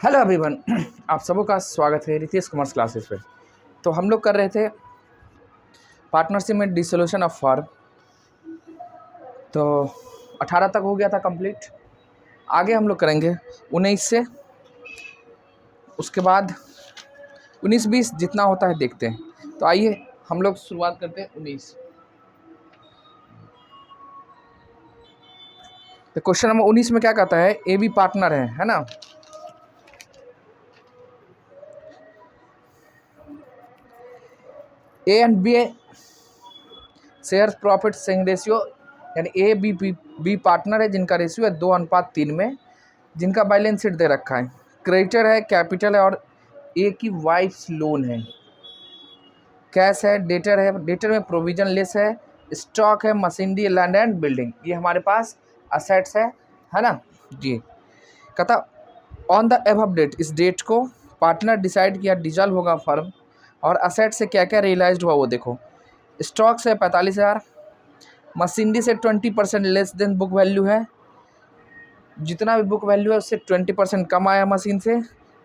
Hello everyone, आप सबों का स्वागत है रितेश कॉमर्स क्लासेस पे। तो हम लोग कर रहे थे पार्टनरशिप में डिसोल्यूशन ऑफ फर्म। तो 18 तक हो गया था कंप्लीट। आगे हम लोग करेंगे 19 से, उसके बाद 19-20 जितना होता है देखते हैं। तो आइए हम लोग शुरुआत करते हैं 19। तो क्वेश्चन नंबर 19 में क्या कहता है, ए बी पार्टनर है ना। A and B share profit sharing ratio, यानी ए बी पार्टनर है जिनका रेशियो है 2:3 में, जिनका बैलेंस शीट दे रखा है। क्रेडिटर है, कैपिटल है और ए की वाइफ लोन है। कैश है, डेटर है, डेटर में प्रोविजन लेस है, स्टॉक है, मशीनरी, लैंड एंड बिल्डिंग, ये हमारे पास असेट्स है ना जी। कहता ऑन द एबव डेट, इस डेट को पार्टनर डिसाइड किया डिसॉल्व होगा फर्म, और असेट से क्या क्या रियलाइज्ड हुआ वो देखो। स्टॉक से 45,000, मशीनरी से 20% लेस देन बुक वैल्यू है, जितना भी बुक वैल्यू है उससे 20% कम आया मशीन से।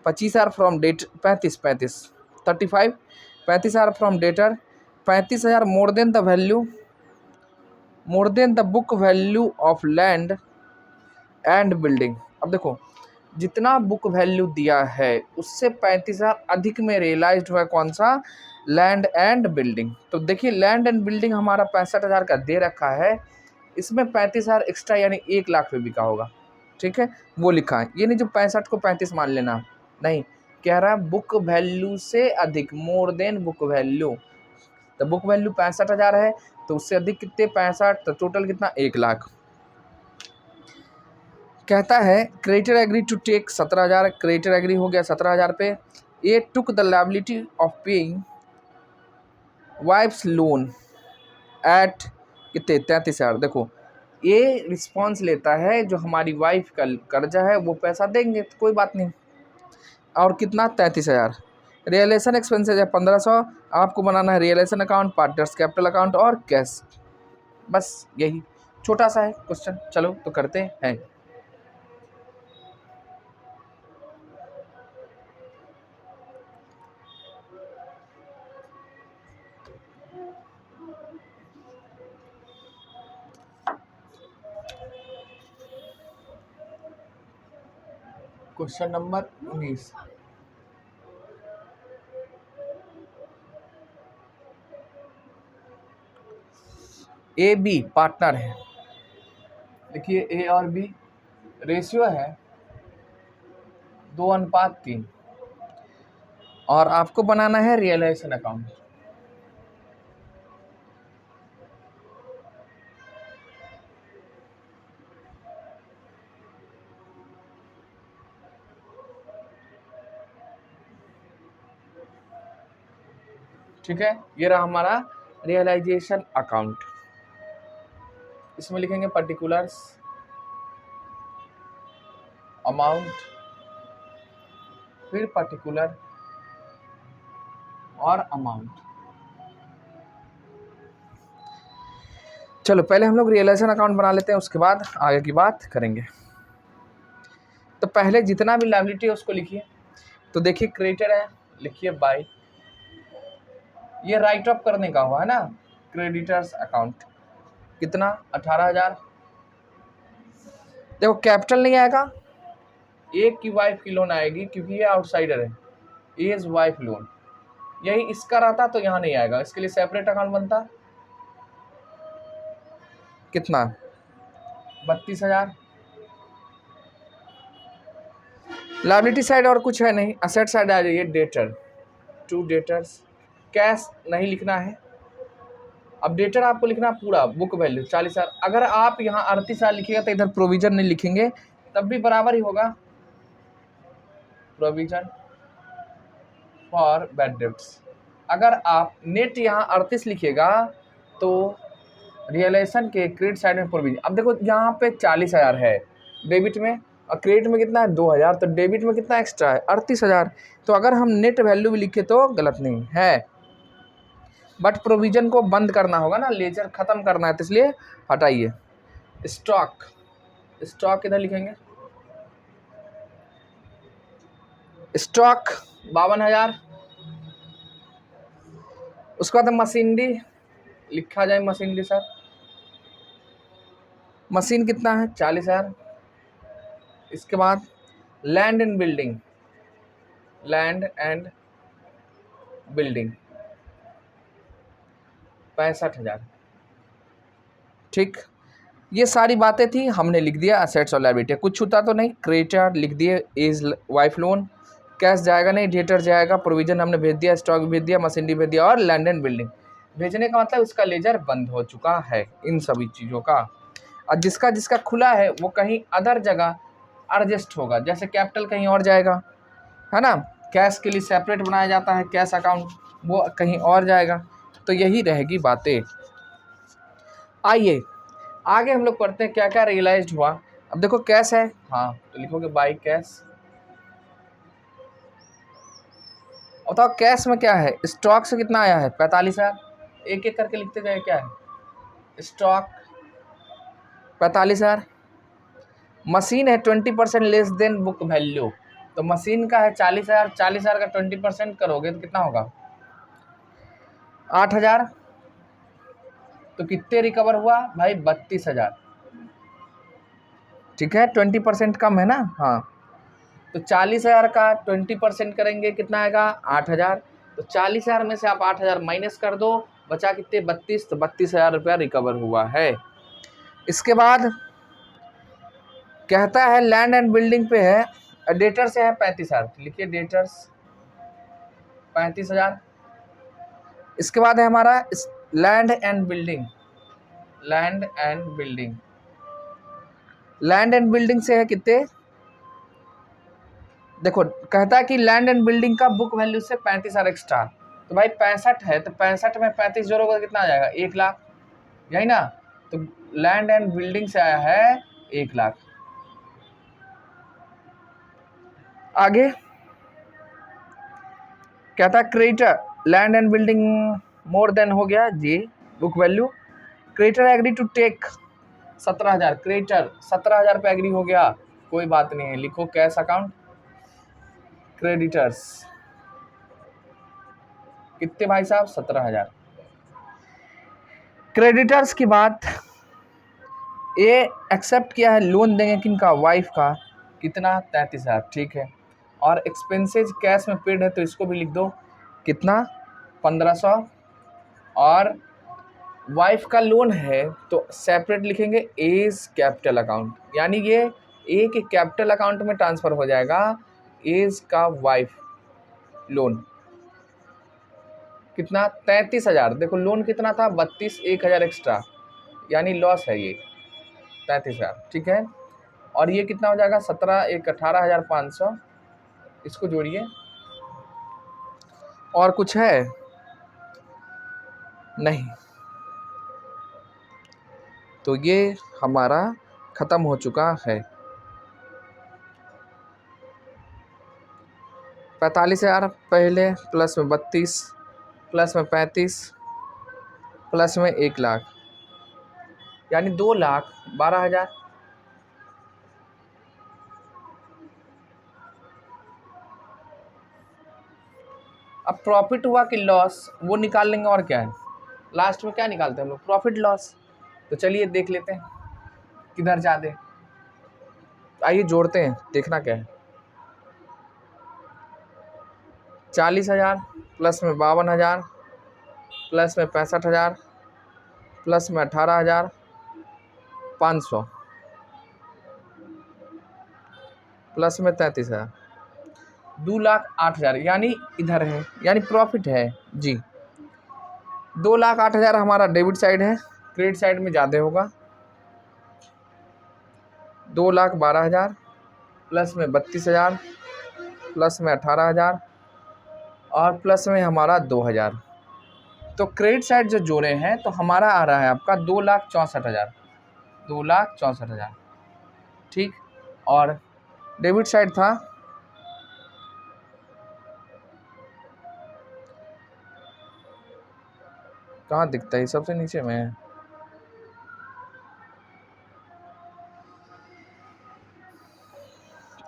25,000 from debt, 35,000 from debtor, 35,000 more than the value, more than the book value of land and building. अब देखो, जितना बुक वैल्यू दिया है उससे 35,000 अधिक में रियलाइज्ड हुआ कौन सा, लैंड एंड बिल्डिंग। तो देखिए लैंड एंड बिल्डिंग हमारा 65,000 का दे रखा है, इसमें 35,000 एक्स्ट्रा यानी 1 लाख पे बिका होगा, ठीक है, वो लिखा है। ये नहीं जो 65 को 35 मान लेना, नहीं, कह रहा है बुक वैल्यू से अधिक, मोर देन बुक वैल्यू। तो बुक वैल्यू 65,000 है, तो उससे अधिक कितने, 65, तो टोटल कितना, 1 लाख। कहता है creditor agree to take 17,000, creditor agree हो गया 17,000 पे। A took the liability of paying wife's loan at कितने, 33,000। देखो ये रिस्पॉन्स लेता है, जो हमारी वाइफ का कर्जा है वो पैसा देंगे तो कोई बात नहीं। और कितना, 33,000। रियलाइजेशन एक्सपेंसेस है 1,500, आपको बनाना है realisation account, partners capital account और कैश। बस यही छोटा सा है क्वेश्चन, चलो तो करते हैं। Question number 19, A B partner है। देखिए ए और बी रेशियो है 2:3, और आपको बनाना है रियलाइजेशन अकाउंट। ठीक है, ये रहा हमारा रियलाइजेशन अकाउंट। इसमें लिखेंगे पर्टिकुलर्स, अमाउंट, फिर पर्टिकुलर और अमाउंट। चलो पहले हम लोग रियलाइजेशन अकाउंट बना लेते हैं, उसके बाद आगे की बात करेंगे। तो पहले जितना भी लायबिलिटी है उसको लिखिए। तो देखिए क्रेडिटर है, लिखिए बाय, ये राइट ऑफ करने का हुआ है ना, क्रेडिटर्स अकाउंट कितना, 18,000। देखो कैपिटल नहीं आएगा, एक की वाइफ की लोन आएगी क्योंकि ये आउटसाइडर है, एज वाइफ लोन। यही इसका रहता तो यहाँ नहीं आएगा, इसके लिए सेपरेट अकाउंट बनता। कितना, 32,000। लायबिलिटी साइड और कुछ है नहीं, असेट साइड आ जाइए, डेटर, टू डेटर्स, कैश नहीं लिखना है। अब डेटर आपको लिखना पूरा, बुक वैल्यू 40,000। अगर आप यहाँ 38,000 लिखिएगा तो इधर प्रोविजन नहीं लिखेंगे, तब भी बराबर ही होगा, प्रोविजन फॉर बैड डेब्ट्स। अगर आप नेट यहाँ 38 लिखिएगा तो रियलाइजेशन के क्रेडिट साइड में प्रोविजन। अब देखो यहाँ पे 40,000 है डेबिट में, और क्रेडिट में कितना है 2,000, तो डेबिट में कितना एक्स्ट्रा है 38,000। तो अगर हम नेट वैल्यू भी लिखे तो गलत नहीं है, बट प्रोविजन को बंद करना होगा ना, लेजर खत्म करना है, तो इसलिए हटाइए। स्टॉक, स्टॉक इधर लिखेंगे, स्टॉक 52,000। उसके बाद मशीनरी लिखा जाए, मशीनरी सर मशीन कितना है 40,000। इसके बाद land and building, land and building 65,000। ठीक, ये सारी बातें थी, हमने लिख दिया असेट्स और लायबिलिटी। कुछ छूटा तो नहीं, क्रेडिटर लिख दिए, एज वाइफ लोन, कैश जाएगा नहीं, डेटर जाएगा, प्रोविजन हमने भेज दिया, स्टॉक भेज दिया, मशीनरी भेज दिया, और लैंड एंड बिल्डिंग भेजने का मतलब इसका लेजर बंद हो चुका है इन सभी चीज़ों का। और जिसका जिसका खुला है वो कहीं अदर जगह एडजस्ट होगा, जैसे कैपिटल कहीं और जाएगा, है ना, कैश के लिए सेपरेट बनाया जाता है कैश अकाउंट, वो कहीं और जाएगा। तो यही रहेगी बातें। आइए आगे हम लोग पढ़ते हैं क्या क्या रियलाइज्ड हुआ। अब देखो कैश है, हाँ तो लिखोगे बाई कैश। बताओ कैश में क्या है, स्टॉक से कितना आया है 45,000, एक एक करके लिखते जाए। क्या है स्टॉक 45,000, मशीन है 20% लेस देन बुक वैल्यू, तो मशीन का है 40,000, 40,000 का 20% करोगे तो कितना होगा 8,000। तो कितने रिकवर हुआ भाई 32,000। ठीक है 20% कम है ना, हाँ तो 40,000 का 20% करेंगे कितना आएगा 8,000। तो 40,000 में से आप 8,000 माइनस कर दो, बचा कितने 32, तो 32,000 रुपया रिकवर हुआ है। इसके बाद कहता है लैंड एंड बिल्डिंग पे है, डेटर से है 35,000, लिखिए डेटर्स 35,000। इसके बाद है हमारा land and building, land and building, land and building से है कितने, देखो कहता है कि लैंड एंड बिल्डिंग का बुक वैल्यू से 35,000 एक्स्ट्रा, तो भाई 65 है, तो 65 में 35 जोड़ोगे तो कितना आ जाएगा 1 लाख, यही ना। तो लैंड एंड बिल्डिंग से आया है 1 लाख। आगे कहता है creditor land and building more than हो गया जी book value, creditor agree to take 17,000, creditor 17,000 पे एग्री हो गया, कोई बात नहीं है, लिखो कैश अकाउंट क्रेडिटर्स कितने भाई साहब 17,000। क्रेडिटर्स की बात, ये एक्सेप्ट किया है लोन देंगे किनका वाइफ का, कितना 33,000, ठीक है। और एक्सपेंसेस कैश में पेड है तो इसको भी लिख दो कितना 1,500। और वाइफ का लोन है तो सेपरेट लिखेंगे एज कैपिटल अकाउंट, यानी ये एक कैपिटल अकाउंट में ट्रांसफ़र हो जाएगा एज का वाइफ लोन। कितना 33,000, देखो लोन कितना था 32, 1,000 एक्स्ट्रा, यानी लॉस है ये 33,000, ठीक है। और ये कितना हो जाएगा 17, 1 18,500, इसको जोड़िए। और कुछ है नहीं, तो ये हमारा ख़त्म हो चुका है। 45,000 पहले, प्लस में 32, प्लस में 35, प्लस में 1 लाख, यानी 2,12,000। अब प्रॉफिट हुआ कि लॉस वो निकाल लेंगे, और क्या है लास्ट में क्या निकालते हैं हम लोग प्रॉफिट लॉस। तो चलिए देख लेते हैं किधर ज़्यादा, आइए जोड़ते हैं देखना क्या है। 40,000 प्लस में 52,000 प्लस में 65,000 प्लस में 18,500 प्लस में 33,000, 2,08,000, यानी इधर है, यानी प्रॉफिट है जी। 2,08,000 हमारा डेबिट साइड है, क्रेडिट साइड में ज़्यादा होगा 2,12,000 प्लस में 32,000 प्लस में 18,000 और प्लस में हमारा 2,000। तो क्रेडिट साइड जो जोड़े हैं तो हमारा आ रहा है आपका 2,64,000, 2,64,000, ठीक। और डेबिट साइड था कहाँ दिखता है, सबसे नीचे में है,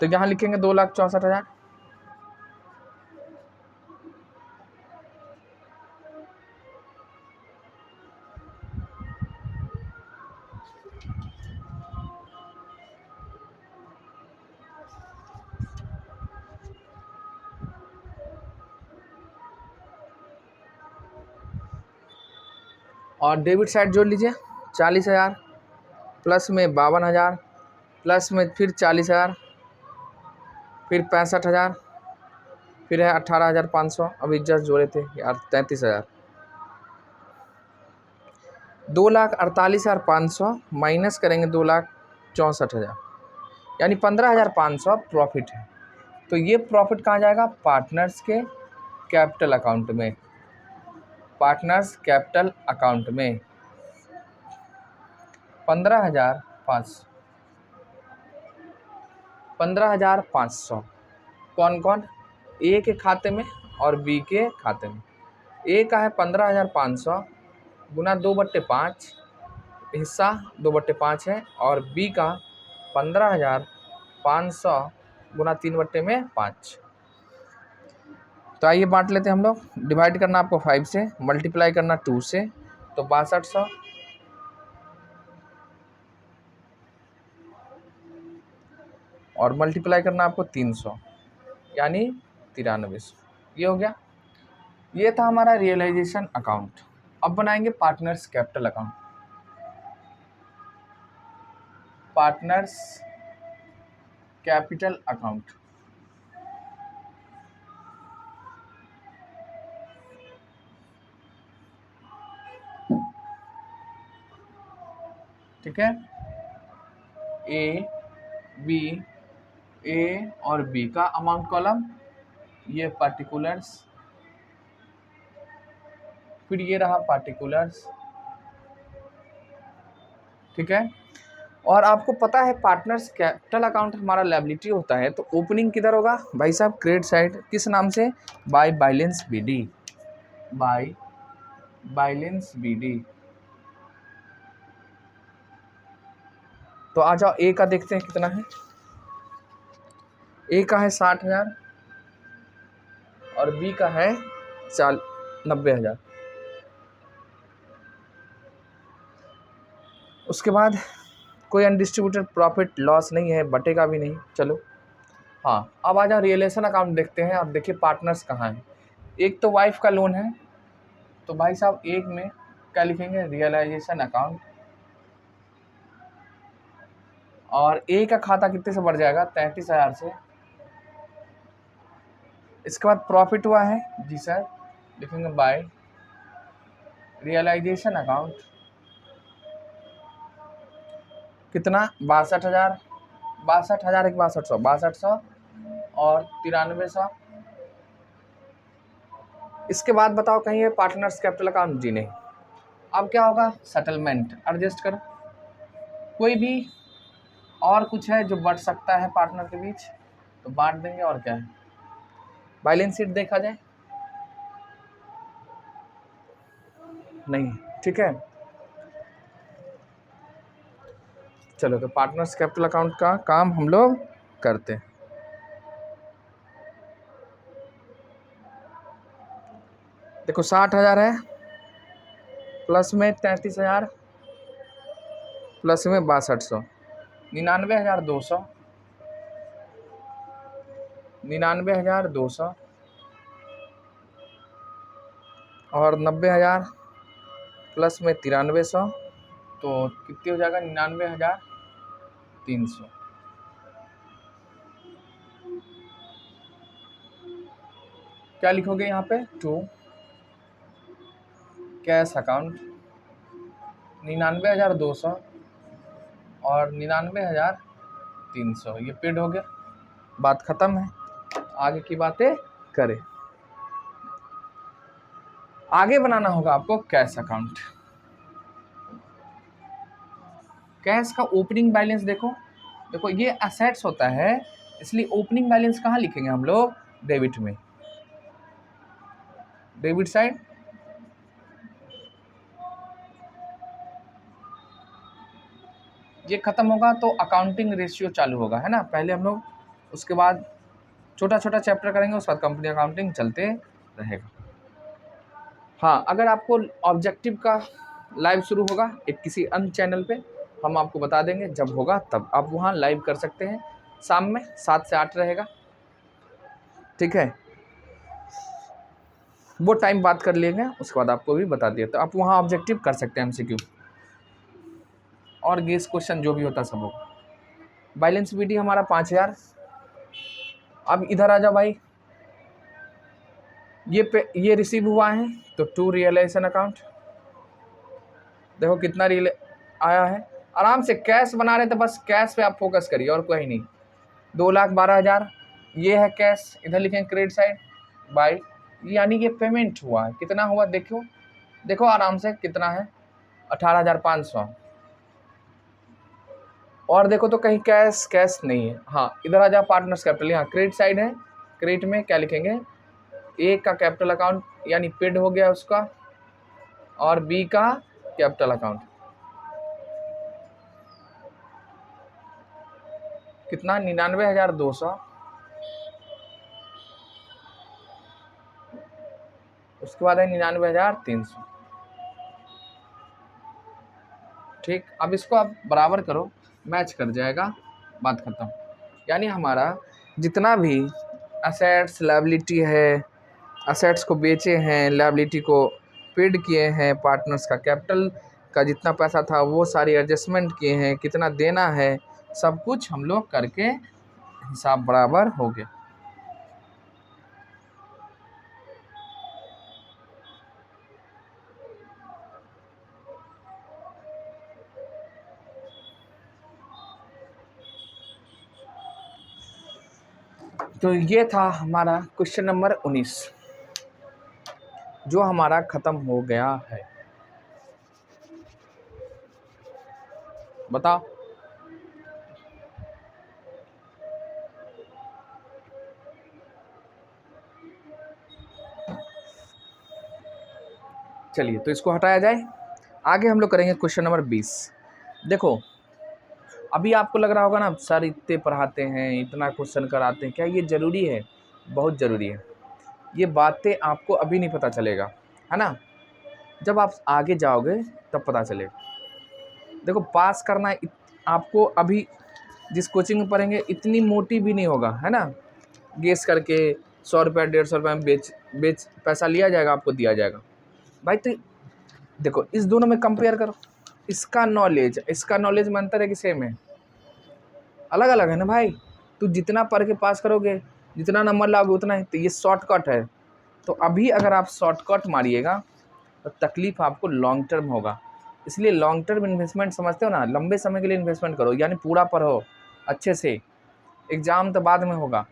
तो यहाँ लिखेंगे 2,64,000। और डेबिट साइड जोड़ लीजिए 40,000 प्लस में 52,000 प्लस में फिर 40,000 फिर 65,000 फिर है 18,500। अभी जस्ट जोड़े थे यार 33,000। 2,48,500 माइनस करेंगे 2,64,000 यानी 15,500 प्रॉफिट है। तो ये प्रॉफिट कहाँ जाएगा? पार्टनर्स के कैपिटल अकाउंट में, पार्टनर्स कैपिटल अकाउंट में 15,500। कौन कौन? ए के खाते में और बी के खाते में। ए का है 15,500 गुना 2/5, हिस्सा 2/5 है, और बी का 15,500 गुना 3/5। तो आइए बांट लेते हैं हम लोग। डिवाइड करना आपको 5 से, मल्टीप्लाई करना 2 से, तो 6200 और मल्टीप्लाई करना आपको 300 यानी 9300। ये हो गया। ये था हमारा रियलाइजेशन अकाउंट। अब बनाएंगे partners capital account. Partners capital account, ठीक है। ए और बी का अमाउंट कॉलम, ये पार्टिकुलर्स, फिर ये रहा पार्टिकुलर्स, ठीक है। और आपको पता है पार्टनर्स कैपिटल अकाउंट हमारा लायबिलिटी होता है, तो ओपनिंग किधर होगा भाई साहब? Credit side. किस नाम से? By balance BD, by balance BD. तो आ जाओ ए का देखते हैं कितना है। ए का है 60,000 और बी का है 90,000। उसके बाद कोई अनडिस्ट्रीब्यूटेड प्रॉफिट लॉस नहीं है, बटेगा भी नहीं। चलो हाँ, अब आ जाओ रियलाइजेशन अकाउंट देखते हैं। अब देखिए पार्टनर्स कहाँ हैं। एक तो वाइफ का लोन है, तो भाई साहब एक में क्या लिखेंगे? Realisation account. और ए का खाता कितने से बढ़ जाएगा? 33,000 से। इसके बाद प्रॉफिट हुआ है जी सर, लिखेंगे बाय रियलाइजेशन अकाउंट। कितना? 62,000, 62,000 एक 6200, 6200 और 9300। इसके बाद बताओ कहीं है पार्टनर्स कैपिटल अकाउंट? जी नहीं। अब क्या होगा? सेटलमेंट। एडजस्ट करो, कोई भी और कुछ है जो बढ़ सकता है पार्टनर के बीच तो बांट देंगे, और क्या है। बैलेंस शीट देखा जाए, नहीं, ठीक है। चलो तो पार्टनर्स कैपिटल अकाउंट का काम हम लोग करते हैं। देखो 60,000 है, प्लस में 33,000, प्लस में 6200, 99,200, 99,200 और 90,000 प्लस में 9300, तो कितने हो जाएगा? 99,300। क्या लिखोगे यहाँ पे? टू कैश अकाउंट 99,200 और 99,300, ये पेड हो गया। बात खत्म है, आगे की बातें करें। आगे बनाना होगा आपको कैश अकाउंट। कैश का ओपनिंग बैलेंस देखो, देखो ये असेट्स होता है, इसलिए ओपनिंग बैलेंस कहाँ लिखेंगे हम लोग? डेबिट में, डेबिट साइड। ये खत्म होगा तो अकाउंटिंग रेशियो चालू होगा, है ना। पहले हम लोग, उसके बाद छोटा छोटा चैप्टर करेंगे, उसके बाद कंपनी अकाउंटिंग चलते रहेगा। हाँ, अगर आपको ऑब्जेक्टिव का लाइव शुरू होगा एक किसी अन्य चैनल पे, हम आपको बता देंगे जब होगा तब आप वहाँ लाइव कर सकते हैं। शाम में 7 से 8 रहेगा, ठीक है। वो टाइम बात कर लेंगे, उसके बाद आपको भी बता दिया, तो आप वहाँ ऑब्जेक्टिव कर सकते हैं MCQ और गेस क्वेश्चन जो भी होता सब होगा। बैलेंस BD हमारा 5000। अब इधर आ जाओ भाई, ये रिसीव हुआ है तो टू रियलाइजेशन अकाउंट, देखो कितना रियल आया है। आराम से कैश बना रहे थे, बस कैश पे आप फोकस करिए और कोई नहीं। 2,12,000 ये है कैश, इधर लिखें क्रेडिट साइड बाई, यानी कि पेमेंट हुआ है। कितना हुआ देखो, देखो आराम से कितना है, 18,500। और देखो तो कहीं कैश नहीं है। हाँ इधर आ जाओ, पार्टनर्स कैपिटल, यहाँ क्रेडिट साइड है। क्रेडिट में क्या लिखेंगे, ए का कैपिटल अकाउंट यानी पेड हो गया उसका, और बी का कैपिटल अकाउंट कितना, 99,200। उसके बाद है 99,300। ठीक, अब इसको आप बराबर करो, मैच कर जाएगा, बात खत्म। यानी हमारा जितना भी असेट्स लायबिलिटी है, असेट्स को बेचे हैं, लायबिलिटी को पेड किए हैं, पार्टनर्स का कैपिटल का जितना पैसा था वो सारी एडजस्टमेंट किए हैं, कितना देना है, सब कुछ हम लोग करके हिसाब बराबर हो गया। तो ये था हमारा क्वेश्चन नंबर 19 जो हमारा खत्म हो गया है। बताओ, चलिए तो इसको हटाया जाए। आगे हम लोग करेंगे क्वेश्चन नंबर 20। देखो अभी आपको लग रहा होगा ना, सर इतने पढ़ाते हैं, इतना क्वेश्चन कराते हैं, क्या ये ज़रूरी है? बहुत ज़रूरी है। ये बातें आपको अभी नहीं पता चलेगा, है ना, जब आप आगे जाओगे तब पता चलेगा। देखो पास करना आपको अभी जिस कोचिंग में पढ़ेंगे इतनी मोटी भी नहीं होगा, है ना, गेस करके 100 रुपया 150 रुपये में बेच पैसा लिया जाएगा, आपको दिया जाएगा भाई। तो देखो इस दोनों में कंपेयर करो, इसका नॉलेज में अंतर है कि सेम है? अलग अलग है ना भाई। तो जितना पढ़ के पास करोगे, जितना नंबर लाओगे उतना ही, तो ये शॉर्टकट है। तो अभी अगर आप शॉर्टकट मारिएगा तो तकलीफ आपको लॉन्ग टर्म होगा। इसलिए लॉन्ग टर्म इन्वेस्टमेंट समझते हो ना, लंबे समय के लिए इन्वेस्टमेंट करो, यानी पूरा पढ़ो अच्छे से, एग्ज़ाम तो बाद में होगा।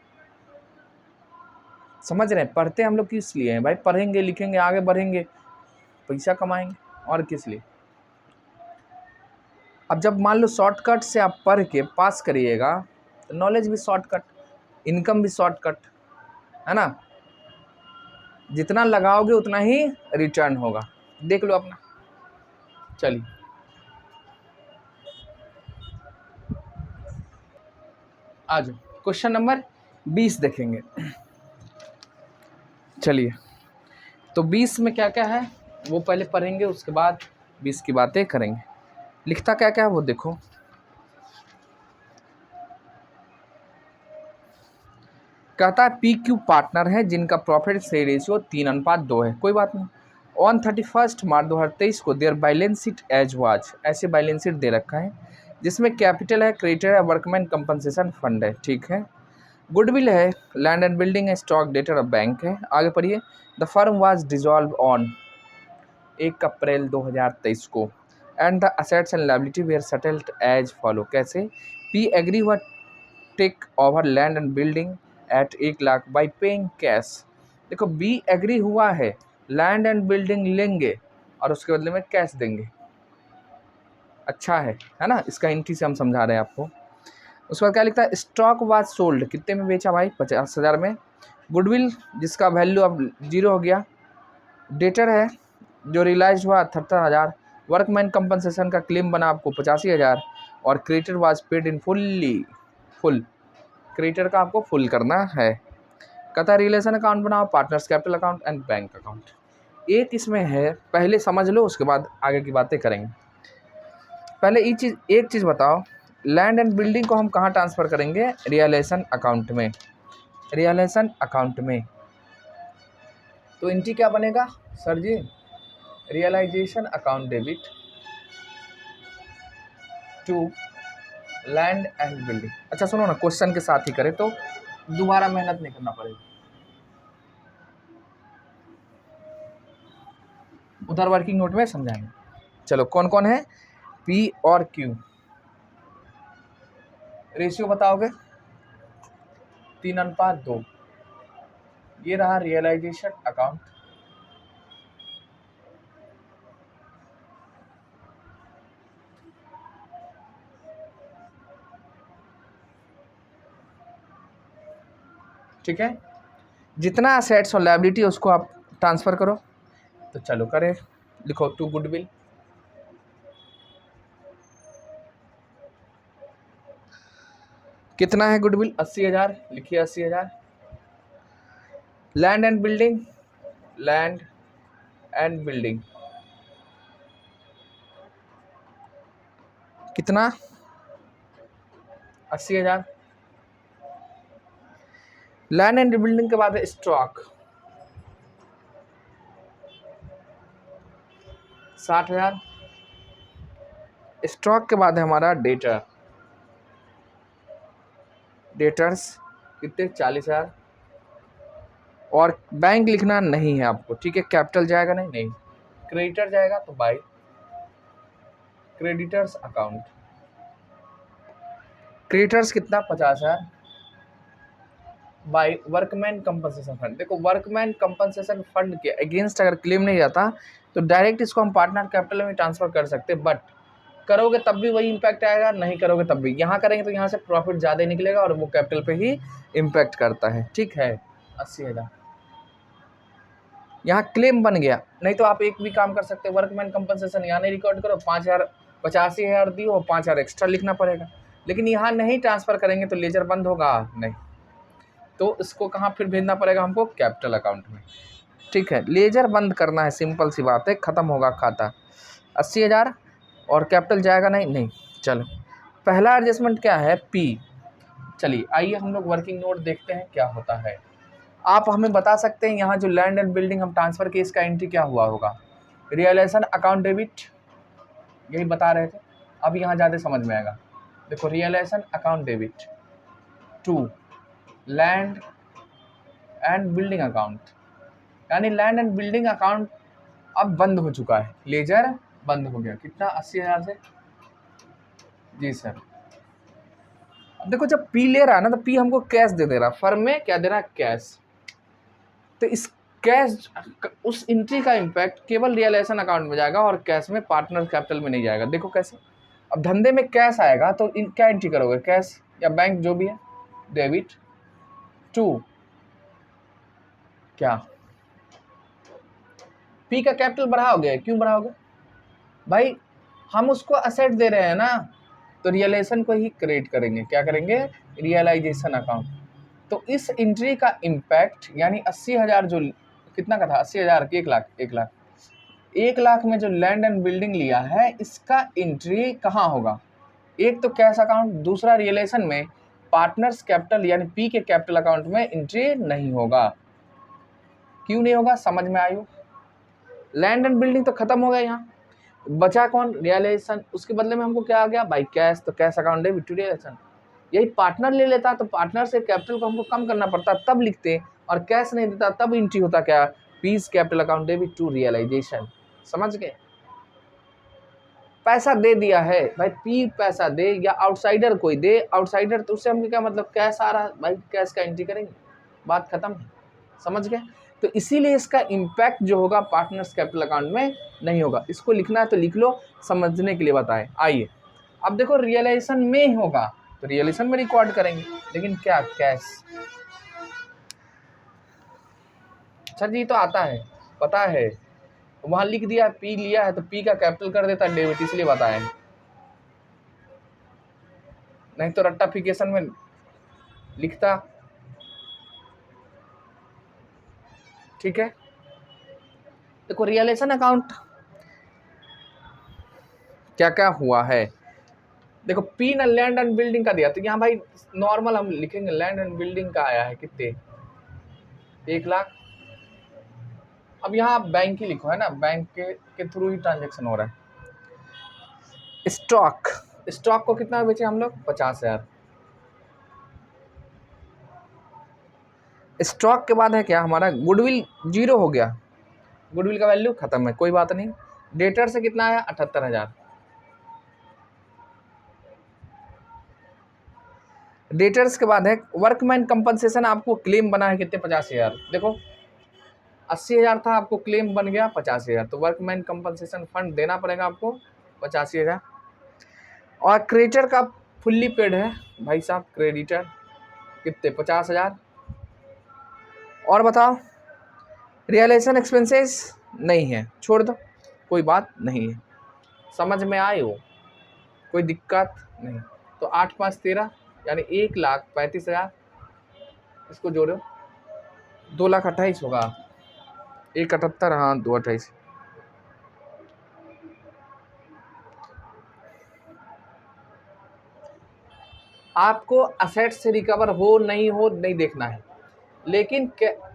समझ रहे हैं? पढ़ते हम लोग किस लिए हैं भाई? पढ़ेंगे लिखेंगे आगे बढ़ेंगे, पैसा कमाएंगे, और किस लिए। अब जब मान लो शॉर्टकट से आप पढ़ के पास करिएगा तो नॉलेज भी शॉर्टकट, इनकम भी शॉर्टकट, है ना, जितना लगाओगे उतना ही रिटर्न होगा। देख लो अपना। चलिए आ जाओ, क्वेश्चन नंबर 20 देखेंगे। चलिए तो 20 में क्या क्या है वो पहले पढ़ेंगे, उसके बाद 20 की बातें करेंगे। लिखता क्या क्या है वो देखो। कहता है PQ पार्टनर है जिनका प्रॉफिट से रेशियो 3:2 है। कोई बात नहीं। ऑन 31 मार्च 2023 को their balance sheet as was, ऐसे बैलेंस शीट दे रखा है जिसमें कैपिटल है, क्रेडिटर है, वर्कमैन कंपनसेशन फंड है, ठीक है, गुडविल है, लैंड एंड बिल्डिंग है, स्टॉक डेटर और बैंक है। आगे पढ़िए। The firm was dissolve on 1 April 2023 को and the assets and liability were settled as follow. कैसे? पी एग्री हुआ take over land and building at 1 lakh by paying cash. देखो B agree हुआ है, लैंड एंड बिल्डिंग लेंगे और उसके बदले में कैश देंगे। अच्छा है ना, इसका एंट्री से हम समझा रहे हैं आपको। उसके बाद क्या लिखता है, स्टॉक वाज सोल्ड, कितने में बेचा भाई? 50,000 में। गुडविल जिसका वैल्यू अब 0 हो गया। डेटर है जो रियलाइज हुआ 78,000। वर्कमैन कंपनसेशन का क्लेम बना आपको 85,000। और creditor was paid in full, creditor का आपको फुल करना है। कहता है रिलेशन अकाउंट बनाओ, partners capital account and bank account. एक इसमें है, पहले समझ लो उसके बाद आगे की बातें करेंगे। पहले एक चीज़ बताओ, लैंड एंड बिल्डिंग को हम कहाँ ट्रांसफ़र करेंगे? रियलाइजेशन अकाउंट में। रियलाइजेशन अकाउंट में तो एंट्री क्या बनेगा सर जी, realisation account debit to land and building. अच्छा सुनो ना, क्वेश्चन के साथ ही करें तो दोबारा मेहनत नहीं करना पड़ेगा। उधर वर्किंग नोट में समझाएंगे। चलो कौन कौन है, पी और क्यू। रेशियो बताओगे 3:2। ये रहा रियलाइजेशन अकाउंट, ठीक है। जितना असेट्स और लायबिलिटी उसको आप ट्रांसफर करो। तो चलो करें, लिखो टू गुडविल, कितना है गुडविल 80,000, लिखिए 80,000। Land and building, land and building कितना 80,000। लैंड एंड बिल्डिंग के बाद है स्टॉक 60,000। स्टॉक के बाद है हमारा डेटर, डेटर्स कितने 40,000। और बैंक लिखना नहीं है आपको, ठीक है। कैपिटल जाएगा नहीं। क्रेडिटर जाएगा तो बाय क्रेडिटर्स अकाउंट, क्रेडिटर्स कितना 50,000 बाय वर्कमैन कंपनसेशन फंड। देखो वर्कमैन कंपनसेशन फंड के अगेंस्ट अगर क्लेम नहीं जाता तो डायरेक्ट इसको हम पार्टनर कैपिटल में ट्रांसफर कर सकते, बट करोगे तब भी वही इम्पैक्ट आएगा, नहीं करोगे तब भी। यहाँ करेंगे तो यहाँ से प्रॉफिट ज़्यादा निकलेगा और वो कैपिटल पे ही इम्पैक्ट करता है, ठीक है। 80,000 यहाँ क्लेम बन गया। नहीं तो आप एक भी काम कर सकते हो, वर्कमैन कंपनसेशन यहाँ नहीं रिकॉर्ड करो, 5,000 85,000 दी हो, 5,000 एक्स्ट्रा लिखना पड़ेगा। लेकिन यहाँ नहीं ट्रांसफ़र करेंगे तो लेजर बंद होगा नहीं, तो इसको कहाँ फिर भेजना पड़ेगा हमको, कैपिटल अकाउंट में, ठीक है। लेजर बंद करना है, सिंपल सी बात है, ख़त्म होगा खाता। 80,000 और कैपिटल जाएगा नहीं। चलो पहला एडजस्टमेंट क्या है, पी। चलिए आइए हम लोग वर्किंग नोट देखते हैं क्या होता है। आप हमें बता सकते हैं यहाँ जो लैंड एंड बिल्डिंग हम ट्रांसफ़र किए इसका एंट्री क्या हुआ होगा, रियलाइजेशन अकाउंट डेबिट, यही बता रहे थे। अब यहाँ ज़्यादा समझ में आएगा। देखो realisation account debit to land and building account, यानी लैंड एंड बिल्डिंग अकाउंट अब बंद हो चुका है, लेजर बंद हो गया। कितना 80,000 से, जी सर। अब देखो जब पी ले रहा है ना, तो पी हमको कैश दे रहा, फर्म में क्या दे रहा है, कैश। तो इस कैश उस एंट्री का इम्पैक्ट केवल रियलाइजेशन अकाउंट में जाएगा और कैश में पार्टनर कैपिटल में नहीं जाएगा। देखो कैसे, अब धंधे में कैश आएगा तो क्या एंट्री करोगे, कैश या बैंक जो भी है, डेबिट टू क्या, पी का कैपिटल बढ़ाओगे। क्यों बढ़ाओगे भाई, हम उसको असेट दे रहे हैं ना, तो रियलाइजेशन को ही क्रिएट करेंगे। क्या करेंगे, रियलाइजेशन अकाउंट। तो इस एंट्री का इम्पैक्ट यानी 80,000 जो कितना का था, 80,000 1 लाख, 1 लाख में जो लैंड एंड बिल्डिंग लिया है इसका एंट्री कहाँ होगा, एक तो कैश अकाउंट, दूसरा रियलाइजेशन में पार्टनर्स कैपिटल यानी पी के कैपिटल अकाउंट में एंट्री नहीं होगा। क्यों नहीं होगा, समझ में आयु। लैंड एंड बिल्डिंग तो खत्म हो गया, यहाँ बचा कौन, रियलाइजेशन। उसके बदले में हमको क्या आ गया भाई, कैश। तो cash account debit to realisation. यही पार्टनर ले लेता तो पार्टनर से कैपिटल को हमको कम करना पड़ता, तब लिखते, और कैश नहीं देता तब एंट्री होता क्या, P's capital account debit to realisation. समझ गए, पैसा दे दिया है भाई, पी पैसा दे या आउटसाइडर कोई दे, आउटसाइडर तो उससे हमको क्या मतलब, कैश आ रहा भाई, कैश का एंट्री करेंगे, बात खत्म है। समझ गए, तो इसीलिए इसका इम्पैक्ट जो होगा पार्टनर्स कैपिटल अकाउंट में नहीं होगा। इसको लिखना है तो लिख लो, समझने के लिए बताएं। आइए अब देखो रियलाइजेशन में होगा तो रियलाइजेशन में रिकॉर्ड करेंगे, लेकिन क्या, कैश। सर जी तो आता है, पता है, वहां लिख दिया पी लिया है तो पी का कैपिटल कर देता डेबिट, इसलिए बताया, नहीं तो रट्टाफिकेशन में लिखता, ठीक है। देखो रियलाइजेशन अकाउंट क्या क्या हुआ है, देखो पी ना लैंड एंड बिल्डिंग का दिया, तो यहाँ भाई नॉर्मल हम लिखेंगे लैंड एंड बिल्डिंग का आया है कितने, 1 लाख। अब यहाँ आप बैंक ही लिखो, है ना, बैंक के थ्रू ही ट्रांजेक्शन हो रहा है। स्टॉक को कितना बेचे हम लोग? 50,000। स्टॉक के बाद है क्या हमारा? गुडविल 0 हो गया, गुडविल का वैल्यू खत्म है, कोई बात नहीं। डेटर से कितना आया? 78,000। डेटर्स के बाद है वर्कमैन कंपनसेशन, आपको क्लेम बना है कितने? 50,000। देखो 80,000 था, आपको क्लेम बन गया 50,000, तो वर्कमैन कंपनसेशन फंड देना पड़ेगा आपको 85,000। और क्रेडिटर का फुल्ली पेड है भाई साहब, क्रेडिटर कितने? 50,000। और बताओ, रियलाइजेशन एक्सपेंसेस नहीं है, छोड़ दो, कोई बात नहीं है, समझ में आए हो, कोई दिक्कत नहीं। तो 8 5 13 यानी 1,35,000, इसको जोड़ो, 2,28,000 होगा, 1,78, हाँ 2,28। आपको असेट से रिकवर हो नहीं देखना है, लेकिन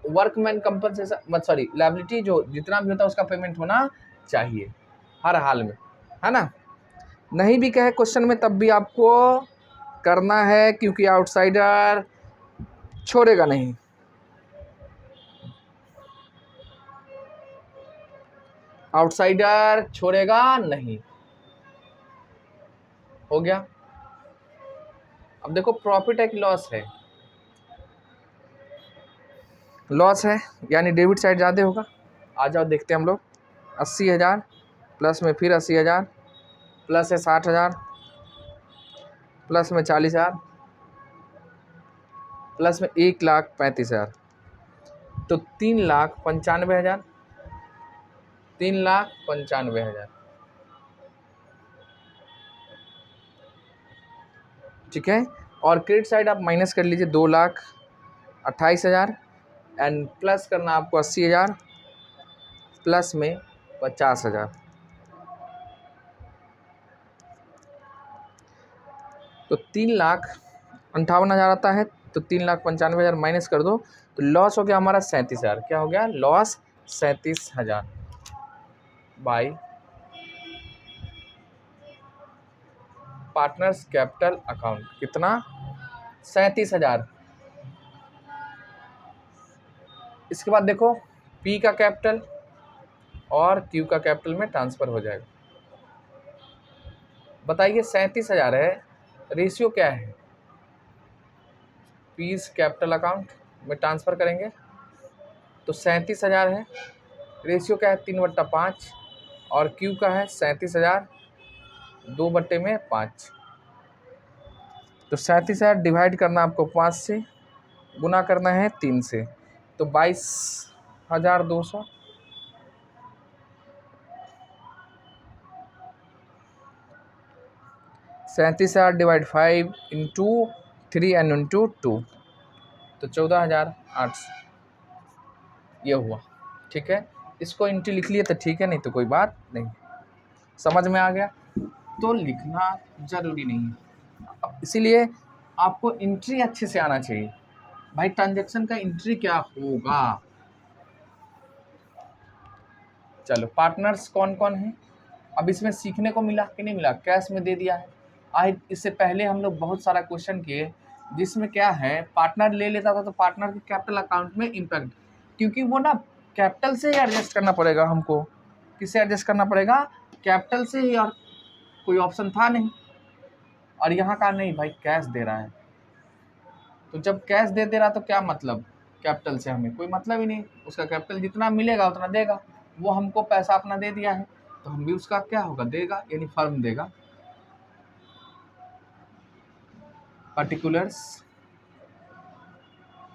वर्कमैन कंपनसेशन सॉरी लायबिलिटी जो जितना भी होता है उसका पेमेंट होना चाहिए हर हाल में, है ना। नहीं भी कहे क्वेश्चन में तब भी आपको करना है, क्योंकि आउटसाइडर छोड़ेगा नहीं। आउटसाइडर छोड़ेगा नहीं। हो गया। अब देखो प्रॉफिट है कि लॉस है? लॉस है, यानी डेबिट साइड ज़्यादा होगा। आ जाओ देखते हैं हम लोग। 80,000 प्लस में फिर 80,000, प्लस है 60,000, प्लस में 40,000, प्लस में 1,35,000, तो 3,95,000, 3,95,000। ठीक है। और क्रेडिट साइड आप माइनस कर लीजिए 2,28,000, एंड प्लस करना आपको 80,000, प्लस में 50,000, तो 3,58,000 आता है। तो 3,95,000 माइनस कर दो, तो लॉस हो गया हमारा 37,000। क्या हो गया? Loss 37,000 by partners capital account. कितना? 37,000। इसके बाद देखो पी का कैपिटल और क्यू का कैपिटल में ट्रांसफर हो जाएगा। बताइए 37,000 है, रेशियो क्या है? पीस कैपिटल अकाउंट में ट्रांसफर करेंगे तो 37,000 है, रेशियो क्या है? 3/5, और क्यू का है 37,000 2/5। तो 37,000 डिवाइड करना आपको 5 से, गुना करना है 3 से, तो 22,200। 37,000 डिवाइड 5 इंटू 3 एंड इंटू 2, तो 14,800 ये हुआ। ठीक है, इसको इंटू लिख लिए तो ठीक है, नहीं तो कोई बात नहीं। समझ में आ गया? तो लिखना जरूरी नहीं है, इसीलिए आपको एंट्री अच्छे से आना चाहिए। भाई ट्रांजैक्शन का एंट्री क्या होगा? चलो पार्टनर्स कौन कौन है, अब इसमें सीखने को मिला कि नहीं मिला? कैश में दे दिया है। आज इससे पहले हम लोग बहुत सारा क्वेश्चन किए जिसमें क्या है, पार्टनर ले लेता था तो पार्टनर के कैपिटल अकाउंट में इम्पैक्ट, क्योंकि वो ना कैपिटल से ही एडजस्ट करना पड़ेगा हमको। किससे एडजस्ट करना पड़ेगा? कैपिटल से ही, और कोई ऑप्शन था नहीं। और यहाँ का नहीं भाई, कैश दे रहा है, तो जब कैश दे रहा तो क्या मतलब, कैपिटल से हमें कोई मतलब ही नहीं, उसका कैपिटल जितना मिलेगा उतना देगा। वो हमको पैसा अपना दे दिया है तो हम भी उसका क्या होगा, देगा, यानी फर्म देगा।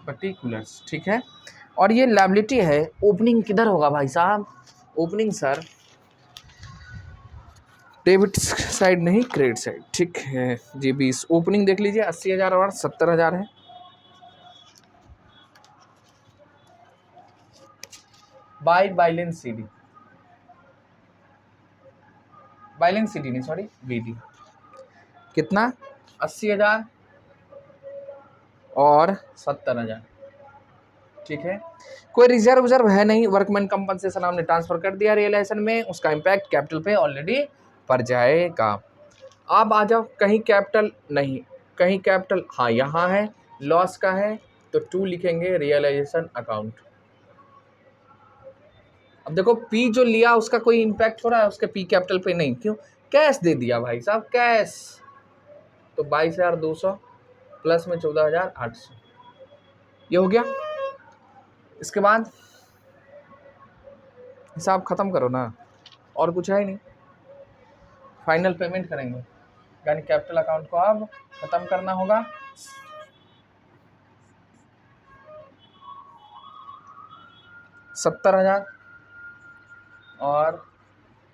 पर्टिकुलर्स, ठीक है। और ये लायबिलिटी है, ओपनिंग किधर होगा भाई साहब? ओपनिंग सर डेबिट साइड नहीं, क्रेडिट साइड। ठीक है जी। 20 ओपनिंग देख लीजिए, 80,000 और 70,000 है। By balance CD, balance CD नहीं सॉरी, बीडी। कितना? 80,000 और 70,000। ठीक है। कोई रिजर्व है नहीं, वर्कमैन कंपनसेशन हमने ट्रांसफर कर दिया रियलाइजेशन में, उसका इम्पैक्ट कैपिटल पे ऑलरेडी पड़ जाएगा। अब आ जाओ, कहीं कैपिटल नहीं, कहीं कैपिटल हाँ यहाँ है, लॉस का है तो 2 लिखेंगे रियलाइजेशन अकाउंट। अब देखो पी जो लिया उसका कोई इम्पैक्ट हो रहा है उसके पी कैपिटल पे नहीं, क्यों? कैश दे दिया भाई साहब, कैश। तो 22,200 प्लस में 14,800, ये हो गया। इसके बाद हिसाब खत्म करो ना, और कुछ है ही नहीं। फाइनल पेमेंट करेंगे, यानी कैपिटल अकाउंट को अब खत्म करना होगा। $70,000 और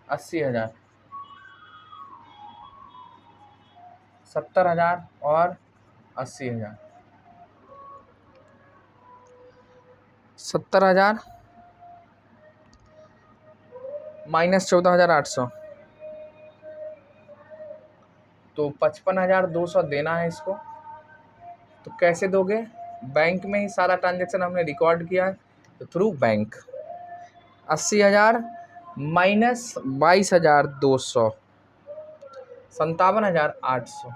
80,000, 70,000 और 80,000, 70,000 माइनस 14,800, तो 55,200 देना है इसको। तो कैसे दोगे? बैंक में ही सारा ट्रांजेक्शन हमने रिकॉर्ड किया है, तो थ्रू बैंक। 80,000 माइनस 22,200, 57,800,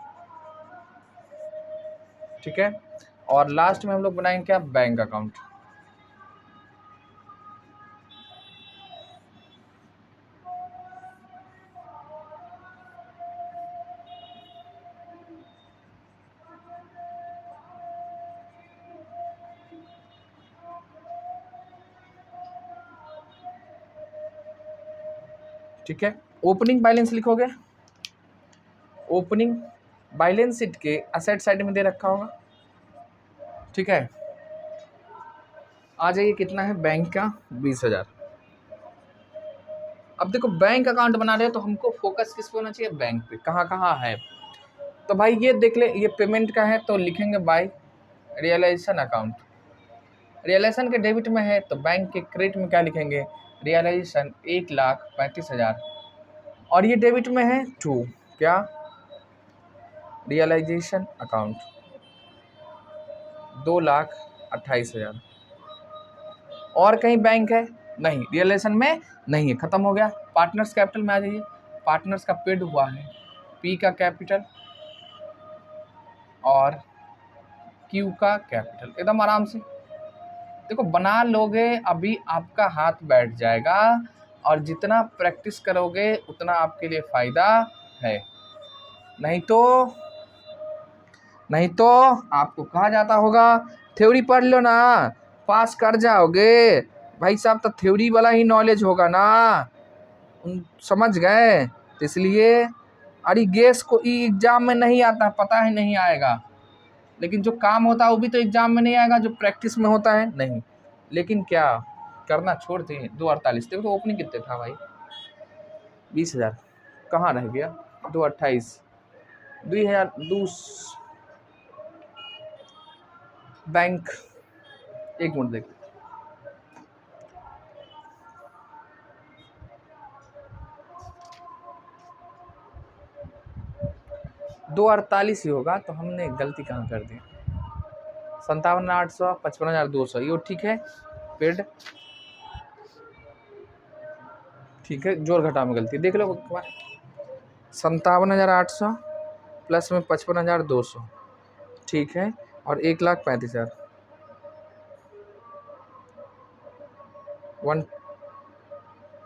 ठीक है। और लास्ट में हम लोग बनाएंगे क्या? Bank account. ठीक है, ओपनिंग बैलेंस लिखोगे, ओपनिंग बैलेंस शीट के असेट साइड में दे रखा होगा, ठीक है। आ जाइए, कितना है बैंक का? 20,000। अब देखो बैंक अकाउंट बना रहे हो तो हमको फोकस किस पे होना चाहिए? बैंक पे। कहाँ कहाँ है? तो भाई ये देख ले, ये पेमेंट का है तो लिखेंगे बाय रियलाइजेशन अकाउंट। रियलाइजेशन के डेबिट में है तो बैंक के क्रेडिट में क्या लिखेंगे? रियलाइजेशन 1,35,000। और ये डेबिट में है 2, क्या? Realization account 2,28,000। और कहीं बैंक है? नहीं, रियलाइजेशन में नहीं है, खत्म हो गया। पार्टनर्स कैपिटल में आ जाइए, पार्टनर्स का पेड हुआ है पी का कैपिटल और क्यू का कैपिटल, एकदम आराम से देखो बना लोगे, अभी आपका हाथ बैठ जाएगा। और जितना प्रैक्टिस करोगे उतना आपके लिए फ़ायदा है, नहीं तो आपको कहा जाता होगा थ्योरी पढ़ लो ना, पास कर जाओगे। भाई साहब, तो थ्योरी वाला ही नॉलेज होगा ना, समझ गए? तो इसलिए अरे गेस को एग्जाम में नहीं आता, पता है नहीं आएगा, लेकिन जो काम होता है वो भी तो एग्जाम में नहीं आएगा, जो प्रैक्टिस में होता है नहीं। लेकिन क्या करना छोड़ दिए। 2,48 देखो तो ओपनिंग कितने था भाई? 20,000 कहाँ रह गया? 2,28 2,000 बैंक। एक मिनट देख, 2,48 ही होगा, तो हमने गलती कहाँ कर दी? 57,800 55,200, ये ठीक है। पेड ठीक है, जोड़ घटा में गलती देख लो एक बार। 57,800 प्लस में 55,200, ठीक है। और 1,35,000 1,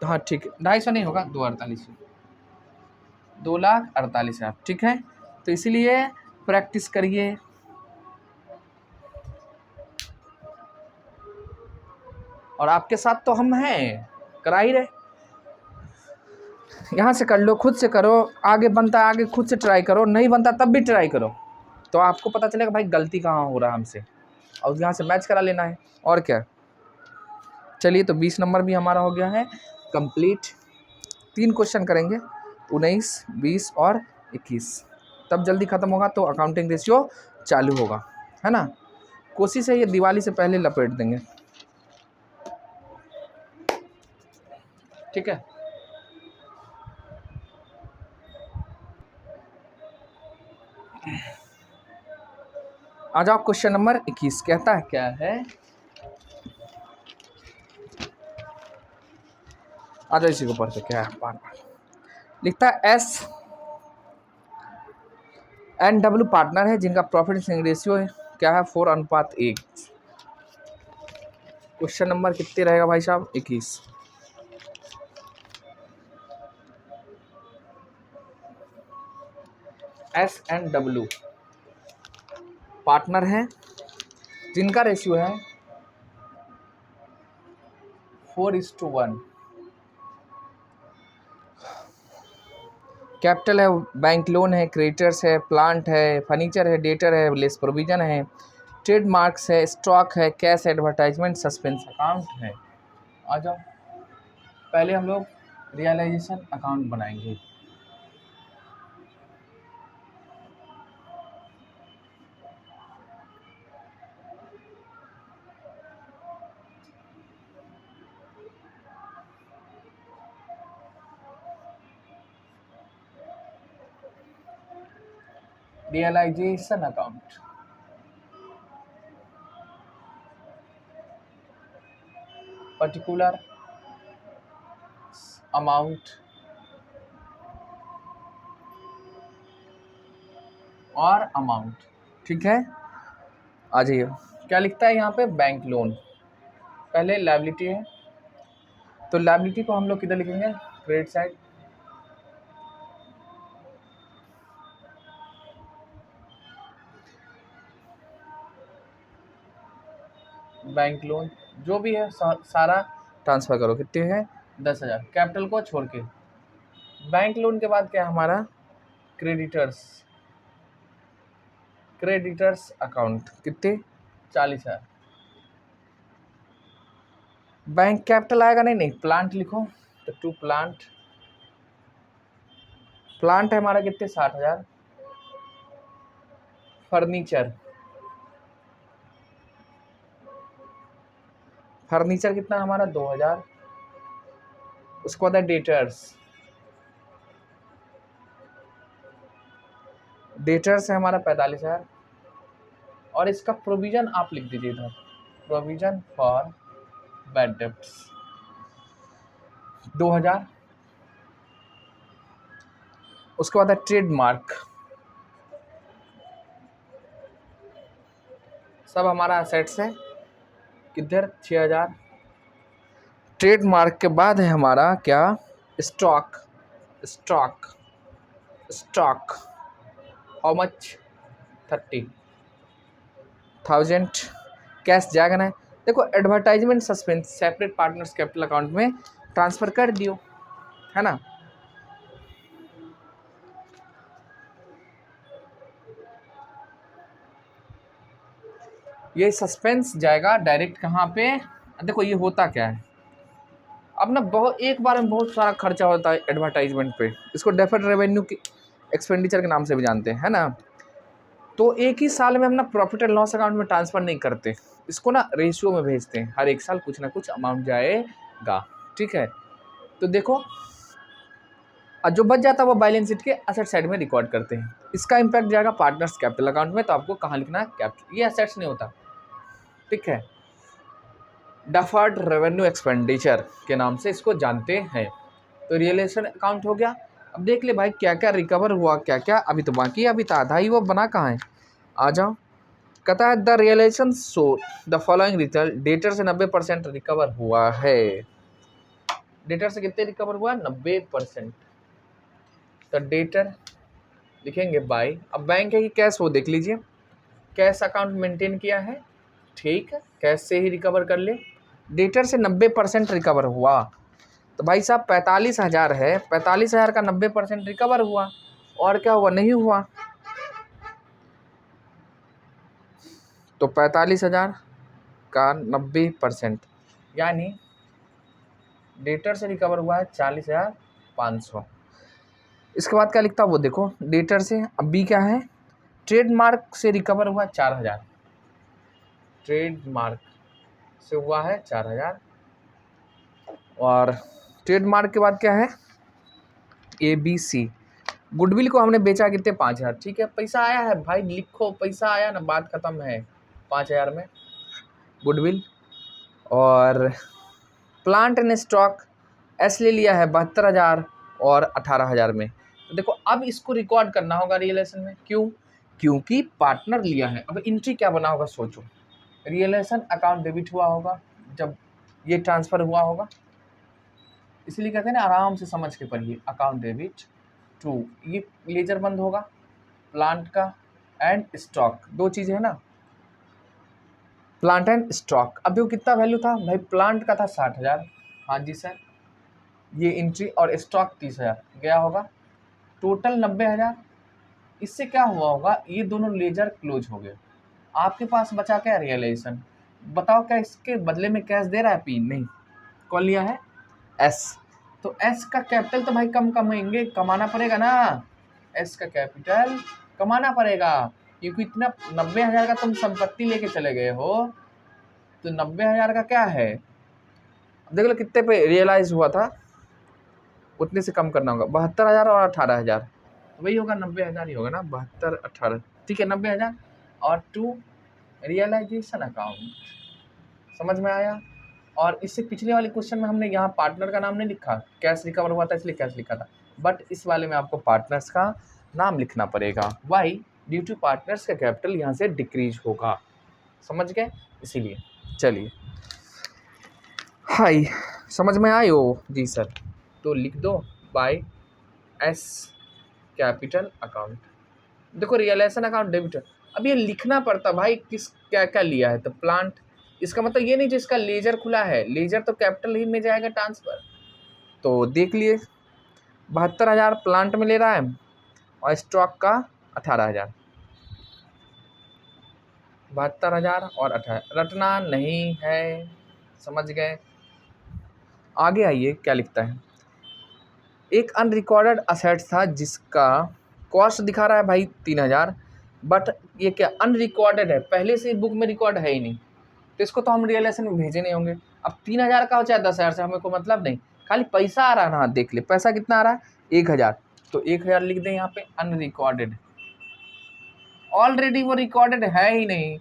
हाँ ठीक है, 250 नहीं होगा, 2,48,000, ठीक है। तो इसीलिए प्रैक्टिस करिए। और आपके साथ तो हम हैं, करा ही रहे। यहाँ से कर लो, खुद से करो, आगे बनता है आगे खुद से ट्राई करो, नहीं बनता तब भी ट्राई करो, तो आपको पता चलेगा भाई गलती कहाँ हो रहा है हमसे, और यहाँ से मैच करा लेना है, और क्या। चलिए, तो 20 नंबर भी हमारा हो गया है कंप्लीट। 3 क्वेश्चन करेंगे, 19, 20 और 21, तब जल्दी ख़त्म होगा तो अकाउंटिंग रेशियो चालू होगा, है ना। कोशिश है ये दिवाली से पहले लपेट देंगे, ठीक है। आ जाओ, क्वेश्चन नंबर 21 कहता है क्या है? आ जाओ इसी को पढ़ते क्या है बार बार। लिखता है S&W पार्टनर है जिनका प्रॉफिट शेयरिंग रेशियो है क्या है 4:1। क्वेश्चन नंबर कितने रहेगा भाई साहब 21। S&W पार्टनर है जिनका रेशियो है 4:1। कैपिटल है, बैंक लोन है, क्रेडिटर्स है, प्लांट है, फर्नीचर है, डेटर है, लेस प्रोविजन है, ट्रेडमार्क्स है, स्टॉक है, कैश एडवर्टाइजमेंट सस्पेंस अकाउंट है। आ जाओ पहले हम लोग रियलाइजेशन अकाउंट बनाएंगे। रियलाइजेशन अकाउंट पर्टिकुलर अमाउंट और अमाउंट, ठीक है। आ जाइए क्या लिखता है यहाँ पे, बैंक लोन पहले लायबिलिटी है, तो लायबिलिटी को हम लोग किधर लिखेंगे, क्रेडिट साइड। बैंक लोन जो भी है सारा ट्रांसफर करो, कितने हैं 10,000, कैपिटल को छोड़ के। बैंक लोन के बाद क्या है हमारा, क्रेडिटर्स अकाउंट कितने 40,000। बैंक कैपिटल आएगा नहीं, प्लांट लिखो, तो टू प्लांट है हमारा कितने 60,000। फर्नीचर कितना हमारा 2,000। उसके बाद है डेटर्स है हमारा 45,000। और इसका प्रोविजन आप लिख दीजिए इधर, प्रोविजन फॉर बैड डेब्ट्स 2,000। उसके बाद है ट्रेडमार्क, सब हमारा असेट्स है, किधर 6,000। ट्रेडमार्क के बाद है हमारा क्या, स्टॉक हाउ मच 30,000। कैश जाएगा ना, देखो advertisement suspense separate partners capital account में ट्रांसफर कर दियो, है ना। ये सस्पेंस जाएगा डायरेक्ट कहाँ पे, देखो ये होता क्या है, अब ना बहुत एक बार में बहुत सारा खर्चा होता है एडवर्टाइजमेंट पे, इसको डेफर्ड रेवेन्यू की एक्सपेंडिचर के नाम से भी जानते हैं, है ना। तो एक ही साल में हम ना प्रॉफिट एंड लॉस अकाउंट में ट्रांसफ़र नहीं करते, इसको ना रेशियो में भेजते हैं, हर एक साल कुछ ना कुछ अमाउंट जाएगा, ठीक है। तो देखो और जो बच जाता है वो बैलेंस शीट के असेट साइड में रिकॉर्ड करते हैं। इसका इम्पैक्ट जाएगा पार्टनर्स कैपिटल अकाउंट में, तो आपको कहाँ लिखना है, कैपिटल, ये असेट्स नहीं होता, ठीक है। डेफर्ड रेवेन्यू एक्सपेंडिचर के नाम से इसको जानते हैं। तो रियलाइजेशन अकाउंट हो गया। अब देख ले भाई क्या क्या रिकवर हुआ, क्या क्या अभी तो बाकी है, अभी तो आधा ही वो बना कहाँ है। आ जाओ कहता है the realization so the following result, debtor से 90% रिकवर हुआ है। डेटर से कितने रिकवर हुआ, 90%। तो डेटर लिखेंगे बाय, अब बैंक है कि कैश, वो देख लीजिए, कैश अकाउंट मेंटेन किया है, ठीक है, कैश से ही रिकवर कर ले। डेटर से 90% रिकवर हुआ, तो भाई साहब 45,000 है, 45,000 का 90% रिकवर हुआ, और क्या हुआ, नहीं हुआ। तो 45,000 का 90% यानी डेटर से रिकवर हुआ है 40,500। इसके बाद क्या लिखता है वो देखो, डेटर से, अब बी क्या है, ट्रेडमार्क से रिकवर हुआ 4,000, ट्रेडमार्क से हुआ है 4,000। और ट्रेडमार्क के बाद क्या है, ABC, गुडविल को हमने बेचा कितने 5,000, ठीक है, पैसा आया है भाई, लिखो पैसा आया ना, बात खत्म है, 5,000 में गुडविल। और प्लांट एंड स्टॉक एस ले लिया है 72,000 और 18,000 में। तो देखो अब इसको रिकॉर्ड करना होगा रियलाइजेशन में, क्यों? क्योंकि पार्टनर लिया है। अब एंट्री क्या बना होगा सोचो, रियलाइजेशन अकाउंट डेबिट हुआ होगा जब ये ट्रांसफर हुआ होगा, इसलिए कहते हैं ना आराम से समझ के पढ़िए। अकाउंट डेबिट टू, ये लेजर बंद होगा, प्लांट का एंड स्टॉक, दो चीजें है ना, प्लांट एंड स्टॉक। अभी वो कितना वैल्यू था भाई? प्लांट का था 60,000, हाँ जी सर, ये एंट्री, और स्टॉक 30,000 गया होगा, टोटल 90,000। इससे क्या हुआ होगा, ये दोनों लेजर क्लोज हो गए। आपके पास बचा क्या? रियलाइजेशन। बताओ क्या इसके बदले में कैश दे रहा है? पी नहीं। कौन लिया है? एस। तो एस का कैपिटल तो भाई कम कमाएंगे, कमाना पड़ेगा ना, एस का कैपिटल कमाना पड़ेगा, क्योंकि इतना 90,000 का तुम संपत्ति लेके चले गए हो, तो 90,000 का क्या है, देख लो कितने पे रियलाइज हुआ था, उतने से कम करना होगा। 72,000 और 18,000, वही होगा 90,000 ही होगा ना, 72 18, ठीक है 90,000 और टू रियलाइजेशन अकाउंट। समझ में आया? और इससे पिछले वाले क्वेश्चन में हमने यहाँ पार्टनर का नाम नहीं लिखा, कैश रिकवर हुआ था इसलिए कैश लिखा था, बट इस वाले में आपको पार्टनर्स का नाम लिखना पड़ेगा। वाई? ड्यू टू पार्टनर्स का कैपिटल यहाँ से डिक्रीज होगा। समझ गए? इसीलिए चलिए, हाई समझ में आए हो जी सर, तो लिख दो बाय एस कैपिटल अकाउंट। देखो रियलाइजेशन अकाउंट डेबिट, अब ये लिखना पड़ता भाई किस क्या क्या लिया है। तो प्लांट, इसका मतलब ये नहीं जिसका लेजर खुला है, लेजर तो कैपिटल ही में जाएगा ट्रांसफर। तो देख लिए 72,000 प्लांट में ले रहा है और स्टॉक का 18,000, 72,000 और 18,000, रटना नहीं है। समझ गए? आगे आइए क्या लिखता है। एक अनरिकॉर्डेड असेट था जिसका कॉस्ट दिखा रहा है भाई 3,000, बट ये क्या अनरिकॉर्डेड है, पहले से बुक में रिकॉर्ड है ही नहीं, तो इसको तो हम रियलाइजेशन में भेजे नहीं होंगे। अब 3,000 का हो चाहे 10,000 से हमें कोई मतलब नहीं, खाली पैसा आ रहा है ना, देख ले पैसा कितना आ रहा है 1,000, तो 1,000 लिख दें यहाँ पे अनरिकॉर्डेड। ऑलरेडी वो रिकॉर्डेड है ही नहीं,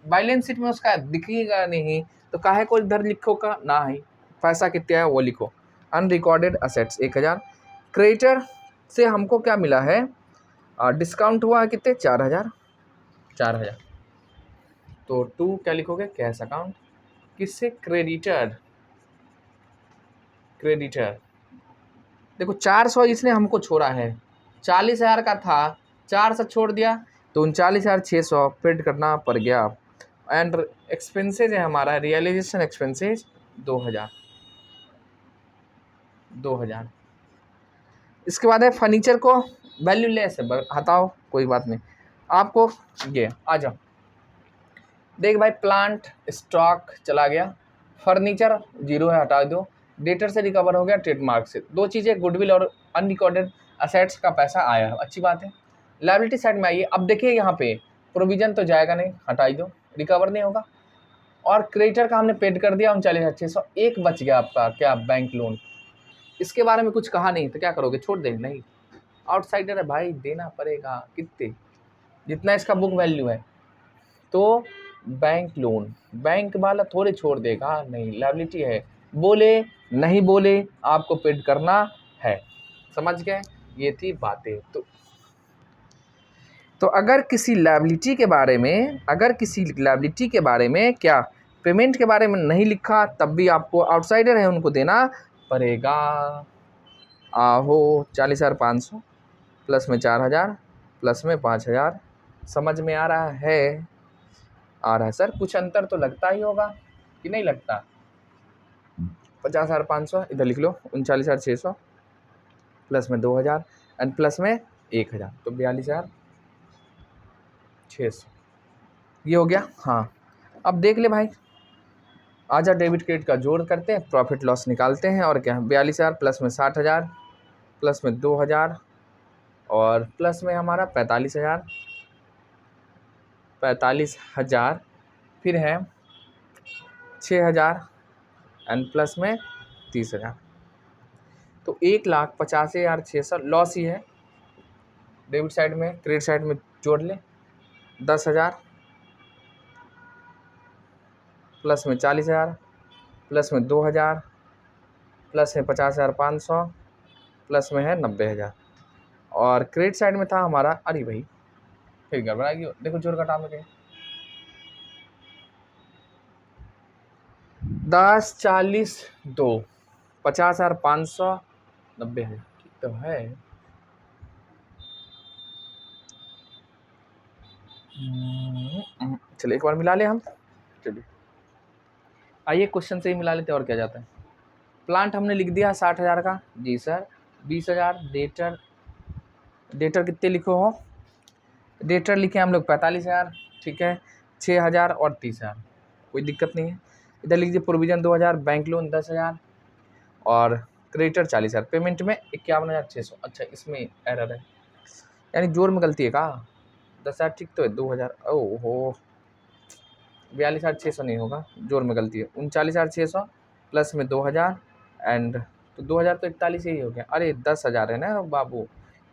बैलेंस शीट में उसका दिखेगा नहीं, तो काहे को इधर लिखो का ना ही, पैसा कितना है वो लिखो। Unrecorded assets 1,000। क्रेडिटर से हमको क्या मिला है? डिस्काउंट हुआ है कितने? 4,000, 4,000। तो टू क्या लिखोगे? Cash account. किससे? Creditor, creditor. देखो 400 इसने हमको छोड़ा है, 40,000 का था, 400 छोड़ दिया तो 39,600 पेड करना पड़ गया। एंड एक्सपेंसेज है हमारा रियलाइजेशन एक्सपेंसेज 2,000, 2,000। इसके बाद है फर्नीचर को वैल्यू लेस है, हटाओ कोई बात नहीं, आपको ये आ जाओ। देख भाई प्लांट स्टॉक चला गया, फर्नीचर जीरो है हटा दो, डेटर से रिकवर हो गया, ट्रेडमार्क से, दो चीज़ें गुडविल और अनरिकॉर्डेड असेट्स का पैसा आया, अच्छी बात है। लायबिलिटी साइड में आइए, अब देखिए यहाँ पे प्रोविजन तो जाएगा नहीं, हटाई दो, रिकवर नहीं होगा। और क्रेडिटर का हमने पेड कर दिया 39,600, एक बच गया आपका क्या? Bank loan. इसके बारे में कुछ कहा नहीं तो क्या करोगे? छोड़ दे? नहीं, आउटसाइडर है भाई, देना पड़ेगा, कितने जितना इसका बुक वैल्यू है। तो बैंक लोन, बैंक वाला थोड़े छोड़ देगा, नहीं लायबिलिटी है, बोले नहीं बोले आपको पेड करना है। समझ गए? ये थी बातें। तो अगर किसी लायबिलिटी के बारे में, अगर किसी लायबिलिटी के बारे में क्या पेमेंट के बारे में नहीं लिखा, तब भी आपको आउटसाइडर है उनको देना पड़ेगा। आहो 40,500 प्लस में 4,000 प्लस में 5,000, समझ में आ रहा है? आ रहा है सर, कुछ अंतर तो लगता ही होगा कि नहीं लगता? 50,500 इधर लिख लो, 39,600 प्लस में 2,000 एंड प्लस में 1,000, तो 42,600 ये हो गया। हाँ अब देख ले भाई, आजा डेबिट क्रेडिट का जोड़ करते हैं, प्रॉफिट लॉस निकालते हैं, और क्या है 42,000 प्लस में 60,000 प्लस में 2,000 और प्लस में हमारा 45,000, 45,000 फिर है 6,000 एंड प्लस में 30,000, तो 1,85,600 लॉस ही है। डेबिट साइड में क्रेडिट साइड में जोड़ ले, 10,000 प्लस में 40,000 प्लस में 2,000 प्लस है 50,500, प्लस में है 90,000। और क्रेडिट साइड में था हमारा, अरे भाई फिर गड़बड़ा गई, देखो जोड़ घटा में गए 10, 40, 2, 50,500, 90,000 ठीक तो है। चलिए एक बार मिला ले हम, चलिए आइए क्वेश्चन से ही मिला लेते और क्या जाता है। प्लांट हमने लिख दिया 60,000 का, जी सर। 20,000 डेटर, डेटर कितने लिखो हो, डेटर लिखे हम लोग 45,000, ठीक है। 6,000 और 30,000, कोई दिक्कत नहीं है। इधर लिख दीजिए प्रोविजन 2,000, बैंक लोन 10,000 और क्रेडिटर 40,000, पेमेंट में 51,600। अच्छा इसमें एरर है, यानी जोड़ में गलती है का, 10,000 ठीक तो है, 2,000 ओहो 42,600 नहीं होगा, जोड़ में गलती है। 39,600 प्लस में 2,000 एंड तो 2,000 तो 41 ही हो गया, अरे 10,000 है ना बाबू,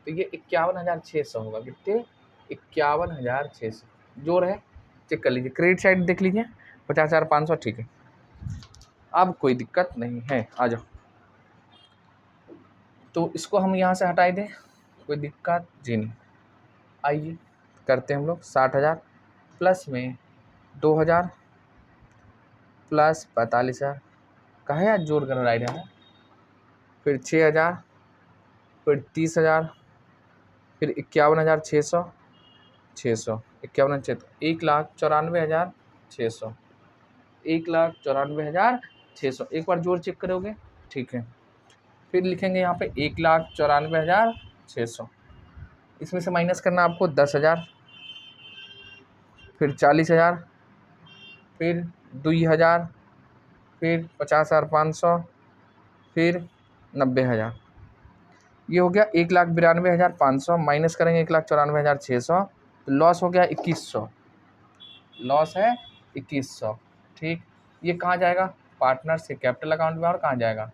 तो ये 51,600 होगा। कितने, 51,600 जोड़ है, चेक कर लीजिए। क्रेडिट साइड देख लीजिए 50,500, ठीक है। अब कोई दिक्कत नहीं है, आ जाओ। तो इसको हम यहाँ से हटाई दें, कोई दिक्कत जी नहीं। आइए करते हैं हम लोग 60,000 प्लस में 2,000 प्लस 45,000, कहा यार जोड़ कर राइट है। फिर 6,000, फिर 30,000, फिर 51,600, 600, 51,600, 1,94,600, 1,94,600। एक बार जोड़ चेक करोगे, ठीक है। फिर लिखेंगे यहाँ पे 1,94,600, इसमें से माइनस करना आपको 10,000, फिर 40,000, फिर 2,000, फिर 50,500, फिर 90,000। ये हो गया 1,92,500, माइनस करेंगे 1,94,600, तो लॉस हो गया 2,100, लॉस है 2,100, ठीक। ये कहाँ जाएगा, पार्टनर्स के कैपिटल अकाउंट में। और कहाँ जाएगा,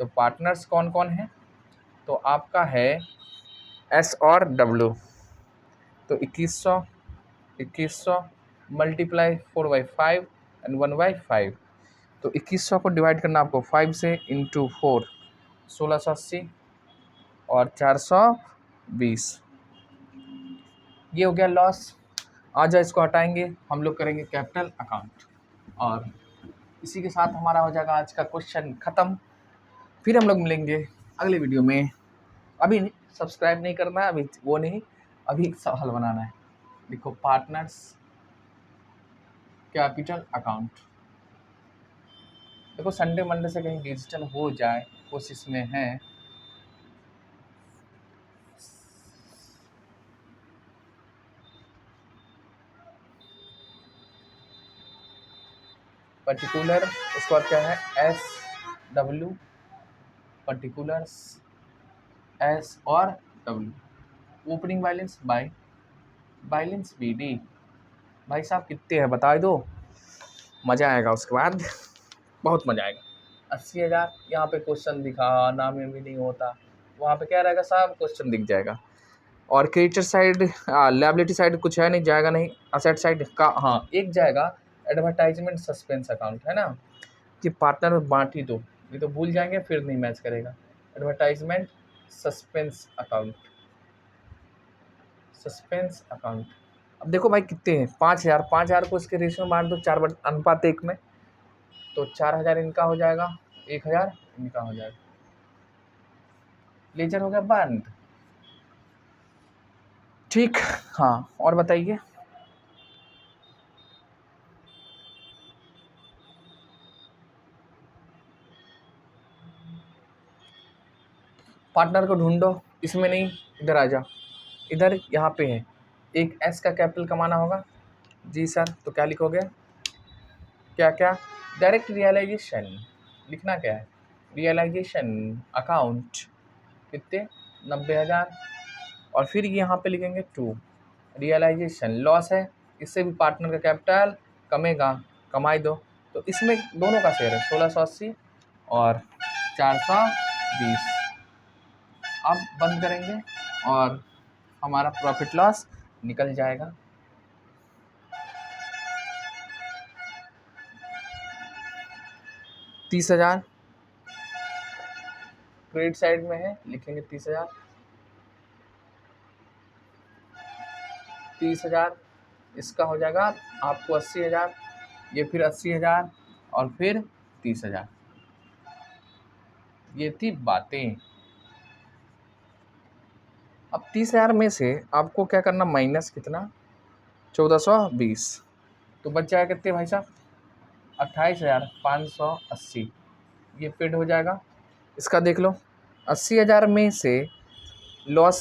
तो पार्टनर्स कौन कौन है, तो आपका है एस और डब्ल्यू। तो 2,100, 2,100 मल्टीप्लाई 4/5 एंड 1/5, तो 2,100 को डिवाइड करना आपको 5 से इंटू 4, 1,680 और 420, ये हो गया लॉस। आ जाओ इसको हटाएंगे, हम लोग करेंगे कैपिटल अकाउंट, और इसी के साथ हमारा हो जाएगा आज का क्वेश्चन ख़त्म। फिर हम लोग मिलेंगे अगले वीडियो में। अभी नहीं, सब्सक्राइब नहीं करना है, अभी वो नहीं, अभी सवाल बनाना है। देखो पार्टनर्स कैपिटल अकाउंट, देखो संडे मंडे से कहीं डिजिटल हो जाए, कोशिश में है। पर्टिकुलर, उसके बाद क्या है, एस डब्ल्यू, पर्टिकुलर्स एस और W, opening balance by balance BD। भाई साहब कितने हैं बता दो, मज़ा आएगा उसके बाद, बहुत मज़ा आएगा। 80,000 यहाँ पे क्वेश्चन दिखा, नाम में भी नहीं होता, वहाँ पे क्या रहेगा साहब, क्वेश्चन दिख जाएगा। और क्रेडिटर साइड, लायबिलिटी साइड कुछ है नहीं, जाएगा नहीं। असेट साइड का हाँ एक जाएगा, एडवर्टाइजमेंट सस्पेंस अकाउंट है ना, कि पार्टनर में बांट ही दो, नहीं तो भूल जाएंगे फिर नहीं मैच करेगा। Advertisement suspense account, suspense account. अब देखो भाई कितने हैं, 5,000, 5,000 को इसके रेशियो में बांट दो 4:1 में, तो 4,000 इनका हो जाएगा, 1,000 इनका हो जाएगा, लेजर हो गया बंद, ठीक। हाँ और बताइए, पार्टनर को ढूंढो, इसमें नहीं, इधर आ जाओ, इधर यहाँ पे है, एक एस का कैपिटल कमाना होगा, जी सर। तो क्या लिखोगे, क्या क्या, डायरेक्ट रियलाइजेशन लिखना, क्या है रियलाइजेशन अकाउंट, कितने 90,000, और फिर यहाँ पे लिखेंगे 2, रियलाइजेशन लॉस है, इससे भी पार्टनर का कैपिटल कमेगा, कमाई दो, तो इसमें दोनों का शेयर है 1,680 और 420। अब बंद करेंगे और हमारा प्रॉफिट लॉस निकल जाएगा। $30,000 क्रेडिट साइड में है, लिखेंगे 30,000, 30,000, इसका हो जाएगा आपको 80,000, ये फिर 80,000 और फिर 30,000। ये थी बातें। अब 30,000 में से आपको क्या करना, माइनस कितना, 1420, तो बच जाएगा कितने भाई साहब, 28,580। ये पेड हो जाएगा। इसका देख लो, 80,000 में से लॉस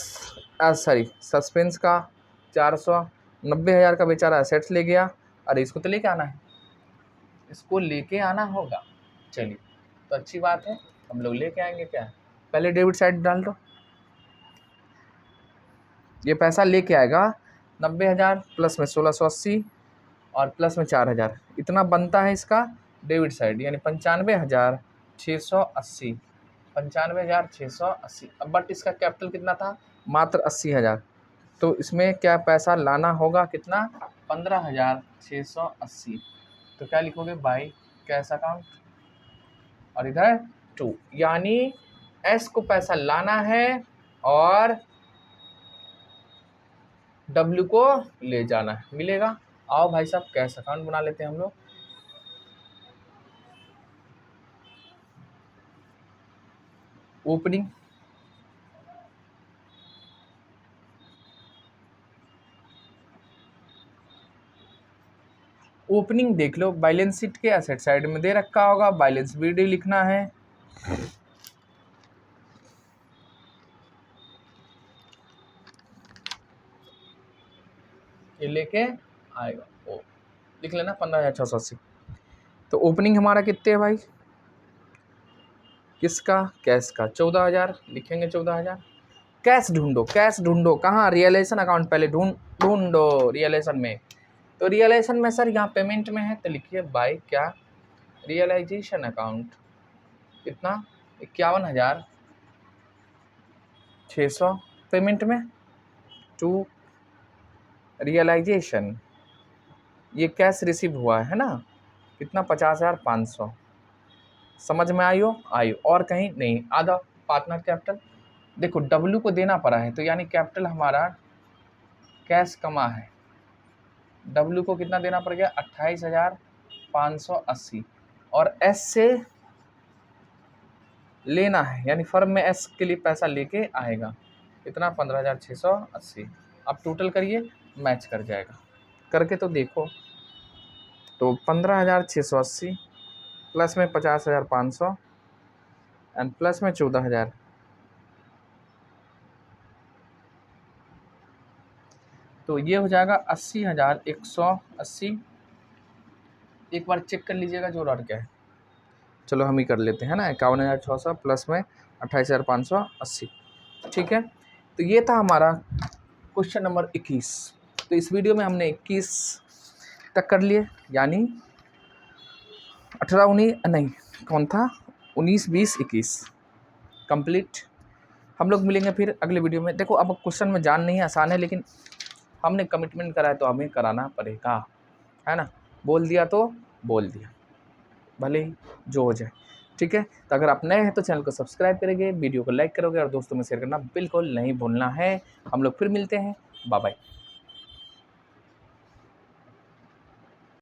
सस्पेंस का 400, 90,000 का बेचारा एसेट्स ले गया। अरे इसको तो लेके आना है, इसको लेके आना होगा। चलिए तो अच्छी बात है, हम लोग लेके आएंगे। क्या पहले डेबिट साइड डाल दो, ये पैसा लेके आएगा 90,000 प्लस में 1680 और प्लस में 4,000, इतना बनता है इसका डेबिट साइड, यानी 95,680, 95,680। अब बट इसका कैपिटल कितना था, मात्र 80,000, तो इसमें क्या पैसा लाना होगा, कितना, 15,680। तो क्या लिखोगे, बाई कैश अकाउंट और इधर 2, यानी एस को पैसा लाना है और डब्ल्यू को ले जाना है, मिलेगा। आओ भाई साहब कैश अकाउंट बना लेते हैं हम लोग। ओपनिंग, ओपनिंग देख लो, बैलेंस शीट के एसेट साइड में दे रखा होगा, बैलेंस बीडी लिखना है। ये लेके आएगा, ओ लिख लेना 15,680। तो ओपनिंग हमारा कितने है भाई, किसका, कैश का 14,000, लिखेंगे 14,000। कैश ढूंढो, कैश ढूंढो कहाँ, रियलाइजेशन अकाउंट पहले ढूंढो रियलाइजेशन में। तो रियलाइजेशन में सर यहाँ पेमेंट में है, तो लिखिए बाय क्या, रियलाइजेशन अकाउंट, कितना, 51,600 पेमेंट में टू रियलाइजेशन। ये कैश रिसीव हुआ है ना, कितना, 50,500। समझ में आयो और कहीं नहीं। आधा पार्टनर कैपिटल, देखो डब्ल्यू को देना पड़ा है, तो यानी कैपिटल हमारा कैश कमा है, डब्ल्यू को कितना देना पड़ गया, 28,580, और एस से लेना है, यानी फर्म में एस के लिए पैसा लेके आएगा, इतना 15,680। अब टोटल करिए, मैच कर जाएगा, करके तो देखो। तो 15,680 प्लस में 50,500 एंड प्लस में 14,000, तो ये हो जाएगा 80,180। एक बार चेक कर लीजिएगा जो और क्या है। चलो हम ही कर लेते हैं ना, 51,600 प्लस में 28,580, ठीक है। तो ये था हमारा क्वेश्चन नंबर 21। तो इस वीडियो में हमने 21 तक कर लिए, यानी 18, 19 नहीं, कौन था, 19, 20, 21 कंप्लीट। हम लोग मिलेंगे फिर अगले वीडियो में। देखो अब क्वेश्चन में जान नहीं आसान है, लेकिन हमने कमिटमेंट करा है तो हमें कराना पड़ेगा, है ना। बोल दिया तो बोल दिया, भले ही जो हो जाए, ठीक है। तो अगर आप नए हैं तो चैनल को सब्सक्राइब करेंगे, वीडियो को लाइक करोगे और दोस्तों में शेयर करना बिल्कुल नहीं भूलना है। हम लोग फिर मिलते हैं, बाय बाय।